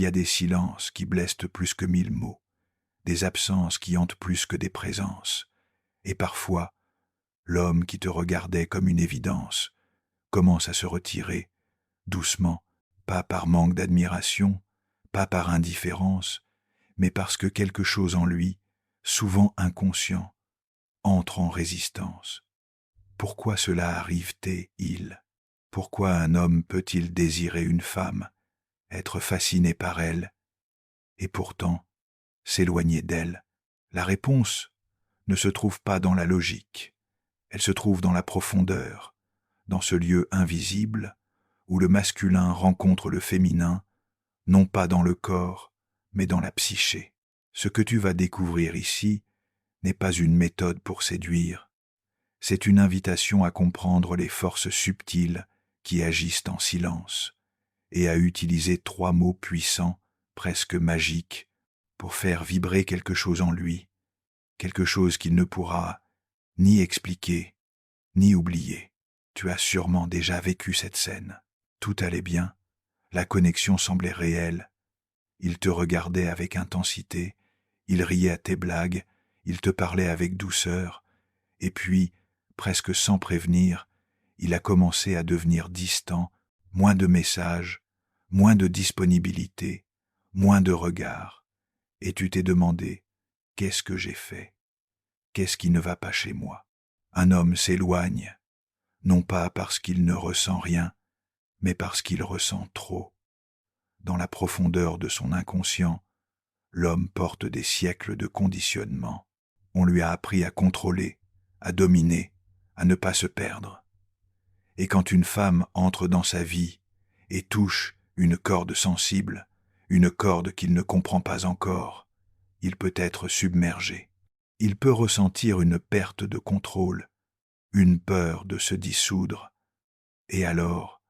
y a des silences qui blessent plus que 1000 mots, des absences qui hantent plus que des présences, et parfois, l'homme qui te regardait comme une évidence commence à se retirer, doucement, pas par manque d'admiration, pas par indifférence, mais parce que quelque chose en lui, souvent inconscient, entre en résistance. Pourquoi cela arrive-t-il? Pourquoi un homme peut-il désirer une femme, être fasciné par elle, et pourtant s'éloigner d'elle? La réponse ne se trouve pas dans la logique, elle se trouve dans la profondeur, dans ce lieu invisible où le masculin rencontre le féminin, non pas dans le corps, mais dans la psyché. Ce que tu vas découvrir ici n'est pas une méthode pour séduire, c'est une invitation à comprendre les forces subtiles qui agissent en silence, et à utiliser 3 mots puissants, presque magiques, pour faire vibrer quelque chose en lui, quelque chose qu'il ne pourra ni expliquer, ni oublier. Tu as sûrement déjà vécu cette scène. Tout allait bien, la connexion semblait réelle, il te regardait avec intensité, il riait à tes blagues, il te parlait avec douceur, et puis, presque sans prévenir, il a commencé à devenir distant, moins de messages, moins de disponibilité, moins de regards, et tu t'es demandé, qu'est-ce que j'ai fait? Qu'est-ce qui ne va pas chez moi? Un homme s'éloigne, non pas parce qu'il ne ressent rien, mais parce qu'il ressent trop. Dans la profondeur de son inconscient, l'homme porte des siècles de conditionnement. On lui a appris à contrôler, à dominer, à ne pas se perdre. Et quand une femme entre dans sa vie et touche une corde sensible, une corde qu'il ne comprend pas encore, il peut être submergé. Il peut ressentir une perte de contrôle, une peur de se dissoudre, et alors,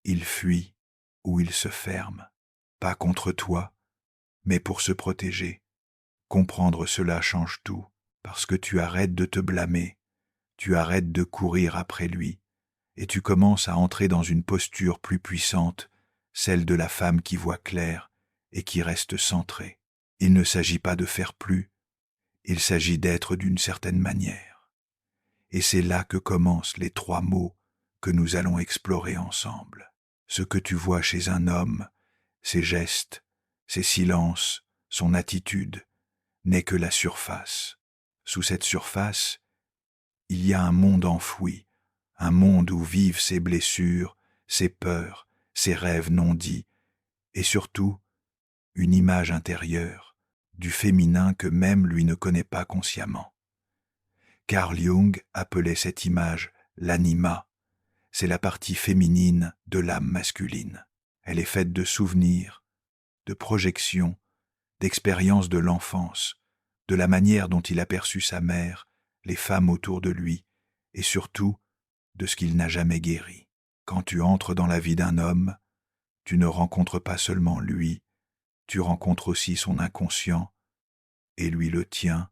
il fuit ou il se ferme, pas contre toi, mais pour se protéger. Comprendre cela change tout, parce que tu arrêtes de te blâmer, tu arrêtes de courir après lui, et tu commences à entrer dans une posture plus puissante, celle de la femme qui voit clair et qui reste centrée. Il ne s'agit pas de faire plus, il s'agit d'être d'une certaine manière. Et c'est là que commencent les 3 mots que nous allons explorer ensemble. Ce que tu vois chez un homme, ses gestes, ses silences, son attitude, n'est que la surface. Sous cette surface, il y a un monde enfoui, un monde où vivent ses blessures, ses peurs, ses rêves non dits, et surtout, une image intérieure, du féminin que même lui ne connaît pas consciemment. Carl Jung appelait cette image l'anima, c'est la partie féminine de l'âme masculine. Elle est faite de souvenirs, de projections, d'expériences de l'enfance, de la manière dont il aperçut sa mère, les femmes autour de lui, et surtout de ce qu'il n'a jamais guéri. Quand tu entres dans la vie d'un homme, tu ne rencontres pas seulement lui, tu rencontres aussi son inconscient, et lui le tien,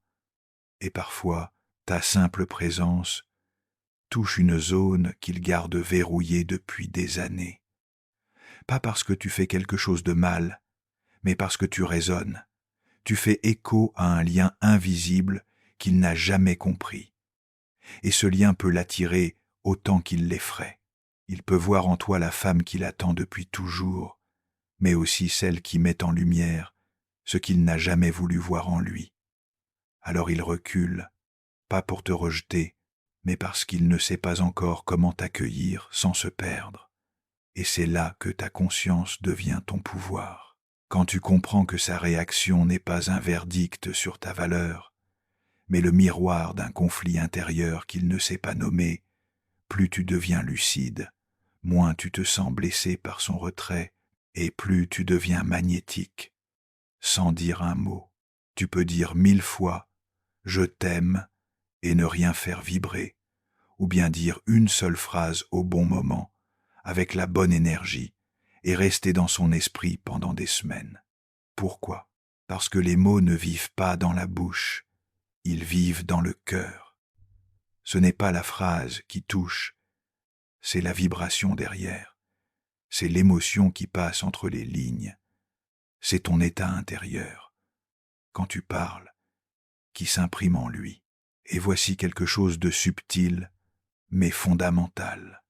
et parfois ta simple présence touche une zone qu'il garde verrouillée depuis des années. Pas parce que tu fais quelque chose de mal, mais parce que tu résonnes. Tu fais écho à un lien invisible qu'il n'a jamais compris. Et ce lien peut l'attirer autant qu'il l'effraie. Il peut voir en toi la femme qu'il attend depuis toujours, mais aussi celle qui met en lumière ce qu'il n'a jamais voulu voir en lui. Alors il recule, pas pour te rejeter, mais parce qu'il ne sait pas encore comment t'accueillir sans se perdre. Et c'est là que ta conscience devient ton pouvoir. Quand tu comprends que sa réaction n'est pas un verdict sur ta valeur, mais le miroir d'un conflit intérieur qu'il ne sait pas nommer, plus tu deviens lucide, moins tu te sens blessé par son retrait, et plus tu deviens magnétique. Sans dire un mot, tu peux dire 1000 fois « je t'aime » et ne rien faire vibrer, ou bien dire une seule phrase au bon moment, avec la bonne énergie, et rester dans son esprit pendant des semaines. Pourquoi? Parce que les mots ne vivent pas dans la bouche, ils vivent dans le cœur. Ce n'est pas la phrase qui touche, c'est la vibration derrière, c'est l'émotion qui passe entre les lignes, c'est ton état intérieur, quand tu parles, qui s'imprime en lui. Et voici quelque chose de subtil, mais fondamental.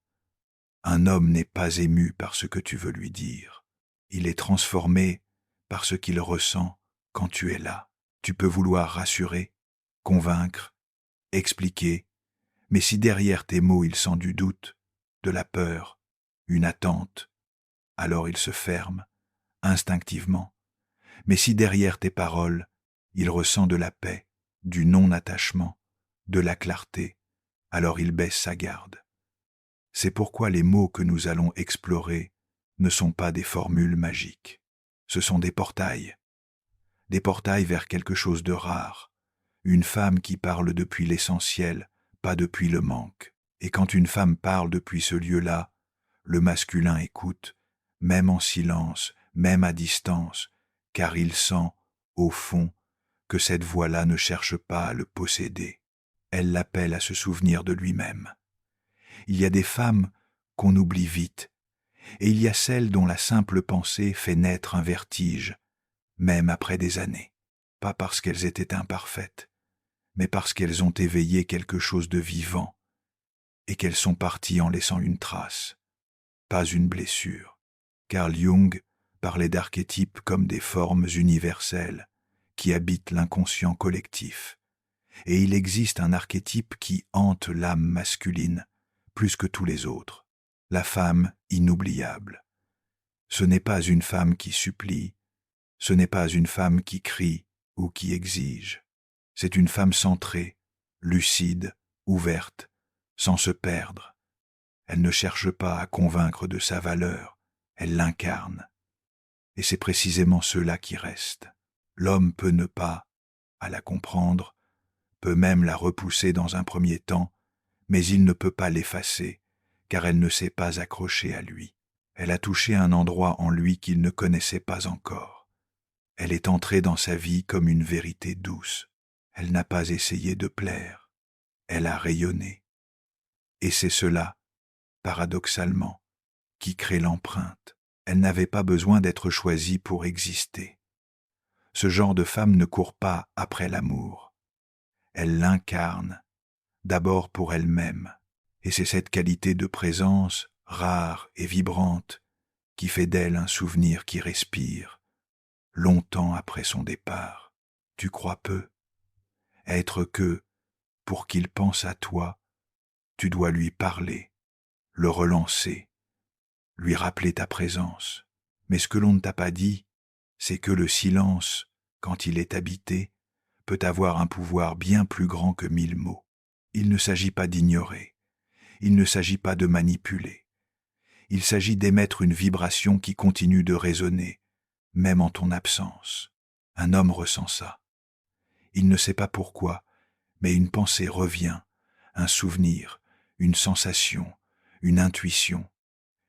Un homme n'est pas ému par ce que tu veux lui dire. Il est transformé par ce qu'il ressent quand tu es là. Tu peux vouloir rassurer, convaincre, expliquer, mais si derrière tes mots il sent du doute, de la peur, une attente, alors il se ferme, instinctivement. Mais si derrière tes paroles, il ressent de la paix, du non-attachement, de la clarté, alors il baisse sa garde. C'est pourquoi les mots que nous allons explorer ne sont pas des formules magiques. Ce sont des portails vers quelque chose de rare, une femme qui parle depuis l'essentiel, pas depuis le manque. Et quand une femme parle depuis ce lieu-là, le masculin écoute, même en silence, même à distance, car il sent, au fond, que cette voix-là ne cherche pas à le posséder. Elle l'appelle à se souvenir de lui-même. Il y a des femmes qu'on oublie vite, et il y a celles dont la simple pensée fait naître un vertige, même après des années. Pas parce qu'elles étaient imparfaites, mais parce qu'elles ont éveillé quelque chose de vivant, et qu'elles sont parties en laissant une trace, pas une blessure. Carl Jung parlait d'archétypes comme des formes universelles qui habitent l'inconscient collectif. Et il existe un archétype qui hante l'âme masculine plus que tous les autres, la femme inoubliable. Ce n'est pas une femme qui supplie, ce n'est pas une femme qui crie ou qui exige. C'est une femme centrée, lucide, ouverte, sans se perdre. Elle ne cherche pas à convaincre de sa valeur, elle l'incarne. Et c'est précisément cela qui reste. L'homme peut ne pas, à la comprendre, peut même la repousser dans un premier temps, mais il ne peut pas l'effacer, car elle ne s'est pas accrochée à lui. Elle a touché un endroit en lui qu'il ne connaissait pas encore. Elle est entrée dans sa vie comme une vérité douce. Elle n'a pas essayé de plaire. Elle a rayonné. Et c'est cela, paradoxalement, qui crée l'empreinte. Elle n'avait pas besoin d'être choisie pour exister. Ce genre de femme ne court pas après l'amour. Elle l'incarne, d'abord pour elle-même. Et c'est cette qualité de présence, rare et vibrante, qui fait d'elle un souvenir qui respire, longtemps après son départ. Tu crois peu. Être que, pour qu'il pense à toi, tu dois lui parler, le relancer, lui rappeler ta présence. Mais ce que l'on ne t'a pas dit, c'est que le silence, quand il est habité, peut avoir un pouvoir bien plus grand que 1000 mots. Il ne s'agit pas d'ignorer, il ne s'agit pas de manipuler. Il s'agit d'émettre une vibration qui continue de résonner, même en ton absence. Un homme ressent ça. Il ne sait pas pourquoi, mais une pensée revient, un souvenir, une sensation, une intuition.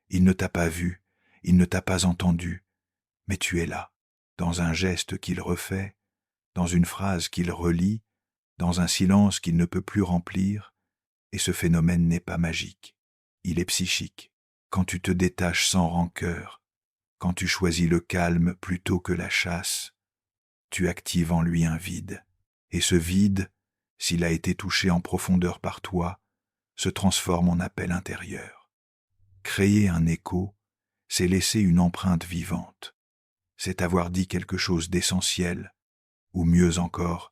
Il ne t'a pas vu, il ne t'a pas entendu, mais tu es là, dans un geste qu'il refait, dans une phrase qu'il relit, dans un silence qu'il ne peut plus remplir, et ce phénomène n'est pas magique, il est psychique. Quand tu te détaches sans rancœur, quand tu choisis le calme plutôt que la chasse, tu actives en lui un vide. Et ce vide, s'il a été touché en profondeur par toi, se transforme en appel intérieur. Créer un écho, c'est laisser une empreinte vivante. C'est avoir dit quelque chose d'essentiel, ou mieux encore,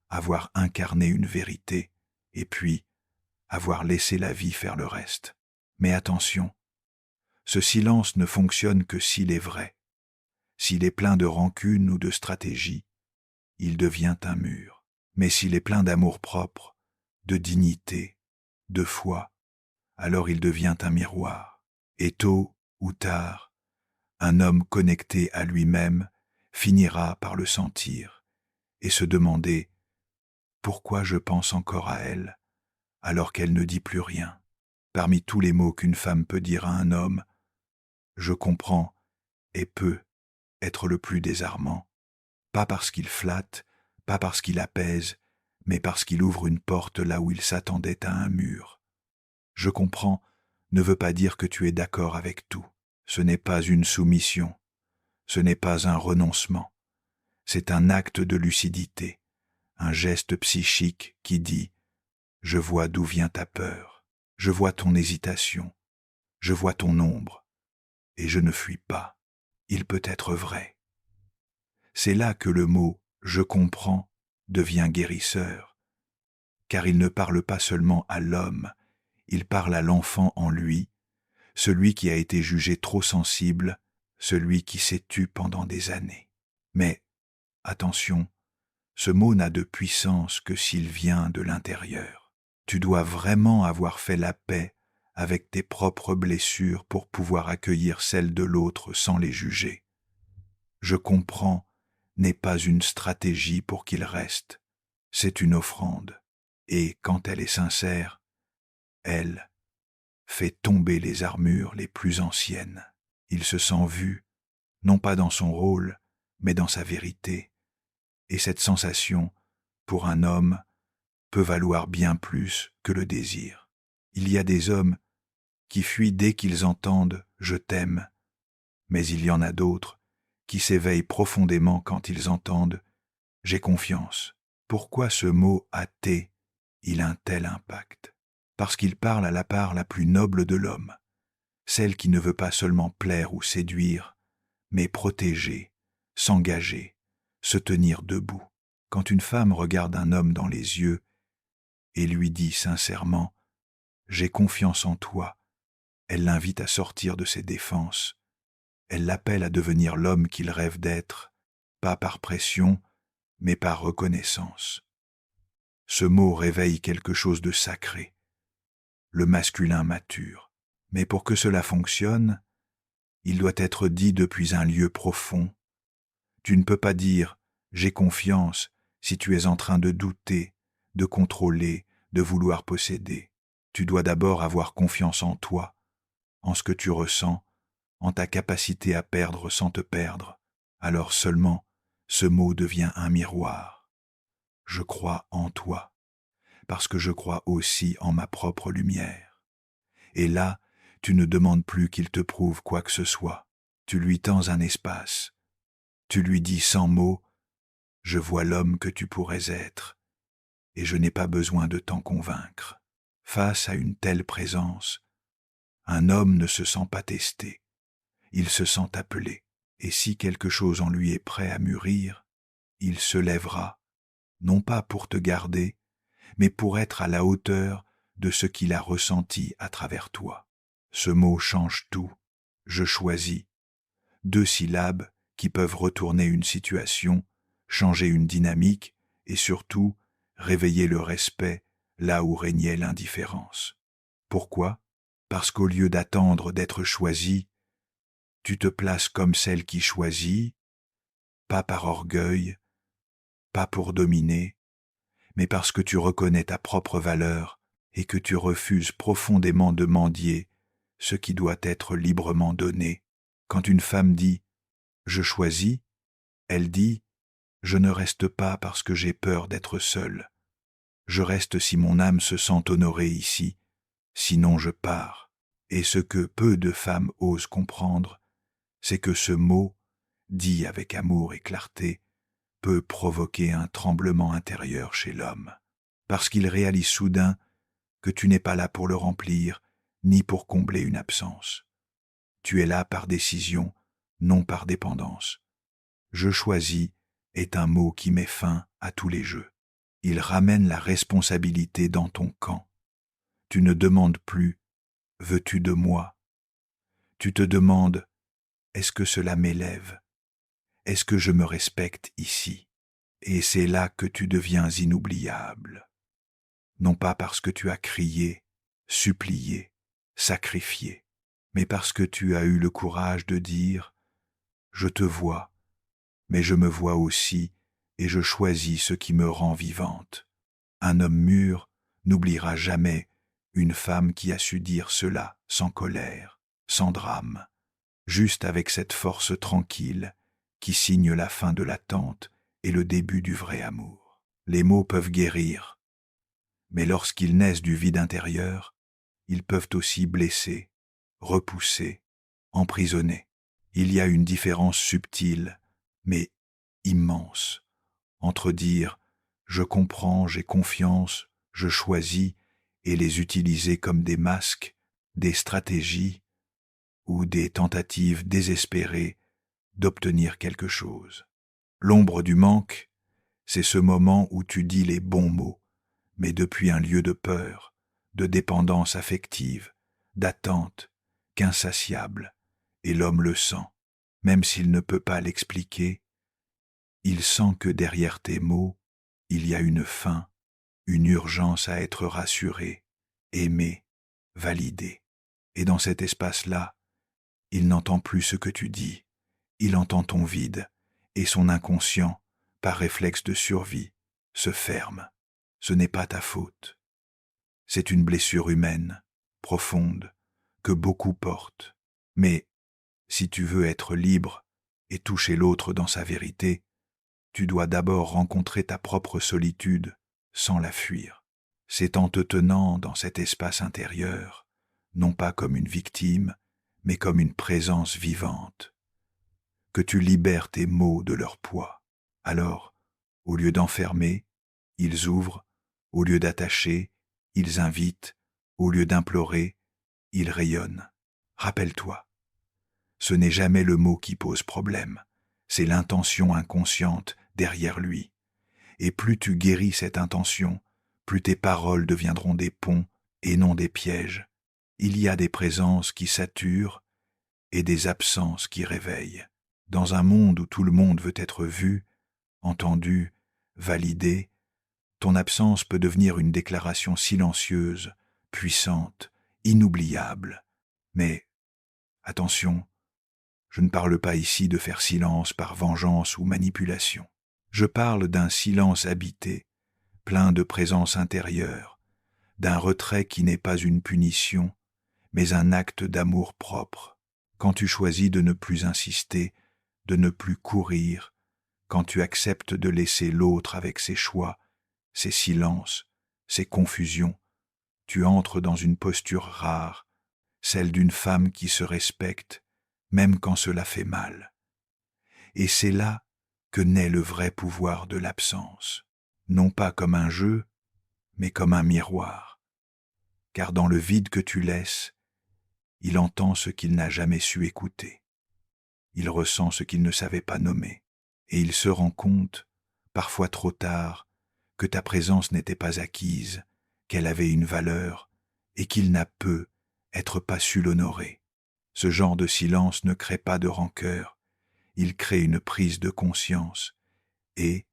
avoir incarné une vérité, et puis avoir laissé la vie faire le reste. Mais attention, ce silence ne fonctionne que s'il est vrai. S'il est plein de rancune ou de stratégie, il devient un mur. Mais s'il est plein d'amour-propre, de dignité, de foi, alors il devient un miroir. Et tôt ou tard, un homme connecté à lui-même finira par le sentir et se demander « Pourquoi je pense encore à elle alors qu'elle ne dit plus rien ?» Parmi tous les mots qu'une femme peut dire à un homme, je comprends et peut être le plus désarmant, pas parce qu'il flatte, pas parce qu'il apaise, mais parce qu'il ouvre une porte là où il s'attendait à un mur. Je comprends ne veut pas dire que tu es d'accord avec tout. Ce n'est pas une soumission. Ce n'est pas un renoncement, c'est un acte de lucidité, un geste psychique qui dit « Je vois d'où vient ta peur, je vois ton hésitation, je vois ton ombre, et je ne fuis pas, il peut être vrai. » C'est là que le mot « je comprends » devient guérisseur, car il ne parle pas seulement à l'homme, il parle à l'enfant en lui, celui qui a été jugé trop sensible, celui qui s'est tu pendant des années. Mais, attention, ce mot n'a de puissance que s'il vient de l'intérieur. Tu dois vraiment avoir fait la paix avec tes propres blessures pour pouvoir accueillir celles de l'autre sans les juger. Je comprends n'est pas une stratégie pour qu'il reste, c'est une offrande, et quand elle est sincère, elle fait tomber les armures les plus anciennes. Il se sent vu, non pas dans son rôle, mais dans sa vérité, et cette sensation, pour un homme, peut valoir bien plus que le désir. Il y a des hommes qui fuient dès qu'ils entendent « je t'aime », mais il y en a d'autres qui s'éveillent profondément quand ils entendent « j'ai confiance ». Pourquoi ce mot « athée » il a un tel impact? Parce qu'il parle à la part la plus noble de l'homme, celle qui ne veut pas seulement plaire ou séduire, mais protéger, s'engager, se tenir debout. Quand une femme regarde un homme dans les yeux et lui dit sincèrement « j'ai confiance en toi », elle l'invite à sortir de ses défenses. Elle l'appelle à devenir l'homme qu'il rêve d'être, pas par pression, mais par reconnaissance. Ce mot réveille quelque chose de sacré, le masculin mature. Mais pour que cela fonctionne, il doit être dit depuis un lieu profond. Tu ne peux pas dire « j'ai confiance » si tu es en train de douter, de contrôler, de vouloir posséder. Tu dois d'abord avoir confiance en toi, en ce que tu ressens, en ta capacité à perdre sans te perdre. Alors seulement, ce mot devient un miroir. Je crois en toi, parce que je crois aussi en ma propre lumière. Et là, tu ne demandes plus qu'il te prouve quoi que ce soit. Tu lui tends un espace. Tu lui dis sans mots, « Je vois l'homme que tu pourrais être, et je n'ai pas besoin de t'en convaincre. » Face à une telle présence, un homme ne se sent pas testé, il se sent appelé, et si quelque chose en lui est prêt à mûrir, il se lèvera, non pas pour te garder, mais pour être à la hauteur de ce qu'il a ressenti à travers toi. Ce mot change tout, je choisis, 2 syllabes qui peuvent retourner une situation, changer une dynamique et surtout réveiller le respect là où régnait l'indifférence. Pourquoi? Parce qu'au lieu d'attendre d'être choisi, tu te places comme celle qui choisit, pas par orgueil, pas pour dominer, mais parce que tu reconnais ta propre valeur et que tu refuses profondément de mendier ce qui doit être librement donné. Quand une femme dit « je choisis », elle dit « je ne reste pas parce que j'ai peur d'être seule. Je reste si mon âme se sent honorée ici, sinon je pars. » Et ce que peu de femmes osent comprendre, c'est que ce mot, dit avec amour et clarté, peut provoquer un tremblement intérieur chez l'homme, parce qu'il réalise soudain que tu n'es pas là pour le remplir, ni pour combler une absence. Tu es là par décision, non par dépendance. Je choisis est un mot qui met fin à tous les jeux. Il ramène la responsabilité dans ton camp. Tu ne demandes plus « veux-tu de moi ?» Tu te demandes « est-ce que cela m'élève ? Est-ce que je me respecte ici ?» Et c'est là que tu deviens inoubliable. Non pas parce que tu as crié, supplié, sacrifié, mais parce que tu as eu le courage de dire « je te vois, mais je me vois aussi et je choisis ce qui me rend vivante. » Un homme mûr n'oubliera jamais une femme qui a su dire cela sans colère, sans drame, juste avec cette force tranquille qui signe la fin de l'attente et le début du vrai amour. Les mots peuvent guérir, mais lorsqu'ils naissent du vide intérieur, ils peuvent aussi blesser, repousser, emprisonner. Il y a une différence subtile, mais immense, entre dire « je comprends, j'ai confiance, je choisis » et les utiliser comme des masques, des stratégies ou des tentatives désespérées d'obtenir quelque chose. L'ombre du manque, c'est ce moment où tu dis les bons mots, mais depuis un lieu de peur, de dépendance affective, d'attente, qu'insatiable, et l'homme le sent, même s'il ne peut pas l'expliquer, il sent que derrière tes mots, il y a une faim, une urgence à être rassuré, aimé, validé. Et dans cet espace-là, il n'entend plus ce que tu dis, il entend ton vide, et son inconscient, par réflexe de survie, se ferme. Ce n'est pas ta faute. C'est une blessure humaine, profonde, que beaucoup portent. Mais si tu veux être libre et toucher l'autre dans sa vérité, tu dois d'abord rencontrer ta propre solitude sans la fuir. C'est en te tenant dans cet espace intérieur, non pas comme une victime, mais comme une présence vivante, que tu libères tes mots de leur poids. Alors, au lieu d'enfermer, ils ouvrent, au lieu d'attacher, ils invitent, au lieu d'implorer, ils rayonnent. Rappelle-toi, ce n'est jamais le mot qui pose problème, c'est l'intention inconsciente derrière lui. Et plus tu guéris cette intention, plus tes paroles deviendront des ponts et non des pièges. Il y a des présences qui saturent et des absences qui réveillent. Dans un monde où tout le monde veut être vu, entendu, validé, ton absence peut devenir une déclaration silencieuse, puissante, inoubliable. Mais, attention, je ne parle pas ici de faire silence par vengeance ou manipulation. Je parle d'un silence habité, plein de présence intérieure, d'un retrait qui n'est pas une punition, mais un acte d'amour propre. Quand tu choisis de ne plus insister, de ne plus courir, quand tu acceptes de laisser l'autre avec ses choix, ses silences, ses confusions, tu entres dans une posture rare, celle d'une femme qui se respecte, même quand cela fait mal. Et c'est là que naît le vrai pouvoir de l'absence, non pas comme un jeu, mais comme un miroir. Car dans le vide que tu laisses, il entend ce qu'il n'a jamais su écouter. Il ressent ce qu'il ne savait pas nommer. Et il se rend compte, parfois trop tard, que ta présence n'était pas acquise, qu'elle avait une valeur, et qu'il n'a être pas su l'honorer. Ce genre de silence ne crée pas de rancœur, il crée une prise de conscience, et,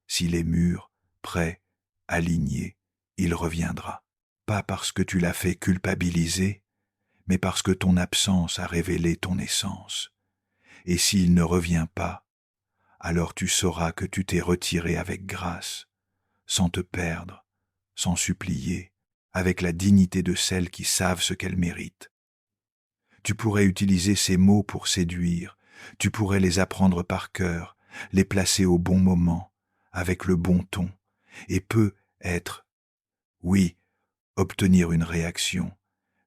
s'il est mûr, prêt, aligné, il reviendra. Pas parce que tu l'as fait culpabiliser, mais parce que ton absence a révélé ton essence. Et s'il ne revient pas, alors tu sauras que tu t'es retiré avec grâce, sans te perdre, sans supplier, avec la dignité de celles qui savent ce qu'elles méritent. Tu pourrais utiliser ces mots pour séduire, tu pourrais les apprendre par cœur, les placer au bon moment, avec le bon ton, et peut-être, oui, obtenir une réaction,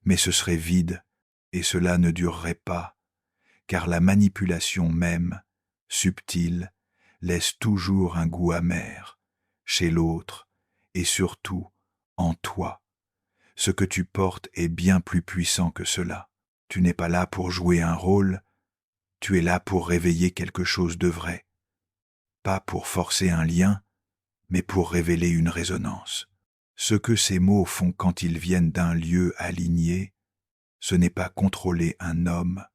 mais ce serait vide, et cela ne durerait pas, car la manipulation même, subtile, laisse toujours un goût amer, chez l'autre, et surtout en toi. Ce que tu portes est bien plus puissant que cela. Tu n'es pas là pour jouer un rôle, tu es là pour réveiller quelque chose de vrai. Pas pour forcer un lien, mais pour révéler une résonance. Ce que ces mots font quand ils viennent d'un lieu aligné, ce n'est pas contrôler un homme,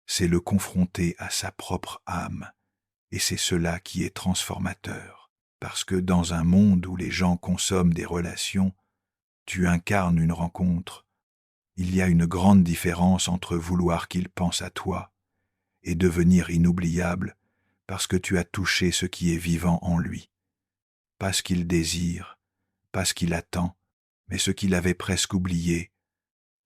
c'est le confronter à sa propre âme, et c'est cela qui est transformateur. Parce que dans un monde où les gens consomment des relations, tu incarnes une rencontre. Il y a une grande différence entre vouloir qu'il pense à toi et devenir inoubliable parce que tu as touché ce qui est vivant en lui. Pas ce qu'il désire, pas ce qu'il attend, mais ce qu'il avait presque oublié,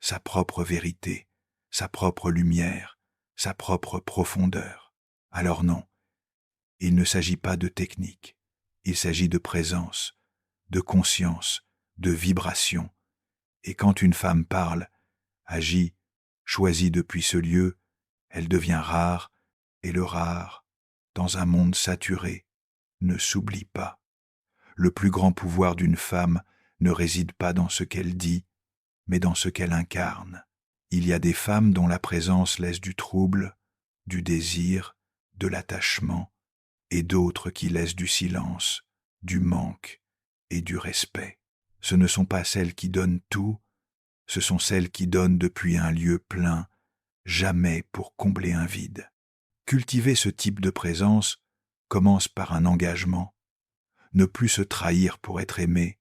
sa propre vérité, sa propre lumière, sa propre profondeur. Alors non, il ne s'agit pas de technique, il s'agit de présence, de conscience, de vibration. Et quand une femme parle, agit, choisit depuis ce lieu, Elle devient rare, et le rare, dans un monde saturé, ne s'oublie pas. Le plus grand pouvoir d'une femme ne réside pas dans ce qu'elle dit, mais dans ce qu'elle incarne. Il y a des femmes dont la présence laisse du trouble, du désir, de l'attachement, et d'autres qui laissent du silence, du manque et du respect. Ce ne sont pas celles qui donnent tout, ce sont celles qui donnent depuis un lieu plein, jamais pour combler un vide. Cultiver ce type de présence commence par un engagement. Ne plus se trahir pour être aimé,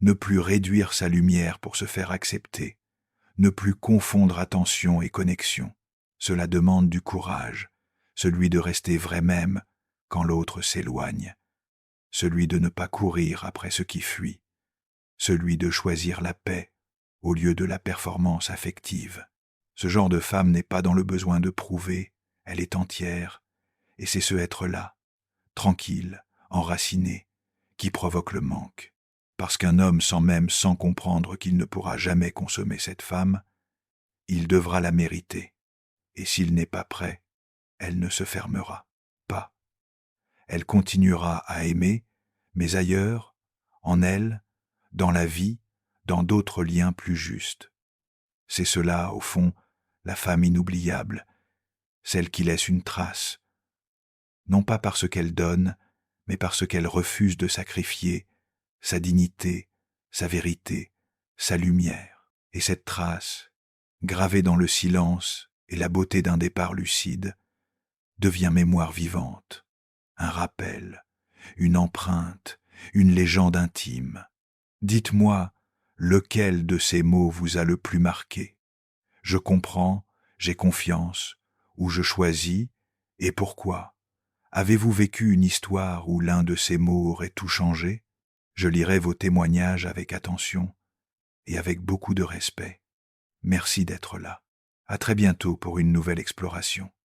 ne plus réduire sa lumière pour se faire accepter, ne plus confondre attention et connexion. Cela demande du courage, celui de rester vrai même quand l'autre s'éloigne, celui de ne pas courir après ce qui fuit, celui de choisir la paix au lieu de la performance affective. Ce genre de femme n'est pas dans le besoin de prouver, elle est entière, et c'est ce être-là, tranquille, enraciné, qui provoque le manque. Parce qu'un homme sent même sans comprendre qu'il ne pourra jamais consommer cette femme, il devra la mériter, et s'il n'est pas prêt, elle ne se fermera pas. Elle continuera à aimer, mais ailleurs, en elle, dans la vie, dans d'autres liens plus justes. C'est cela, au fond, la femme inoubliable, celle qui laisse une trace, non pas parce qu'elle donne, mais parce qu'elle refuse de sacrifier sa dignité, sa vérité, sa lumière. Et cette trace, gravée dans le silence et la beauté d'un départ lucide, devient mémoire vivante, un rappel, une empreinte, une légende intime. Dites-moi, lequel de ces mots vous a le plus marqué? Je comprends, j'ai confiance, ou je choisis, et pourquoi? Avez-vous vécu une histoire où l'un de ces mots aurait tout changé? Je lirai vos témoignages avec attention et avec beaucoup de respect. Merci d'être là. À très bientôt pour une nouvelle exploration.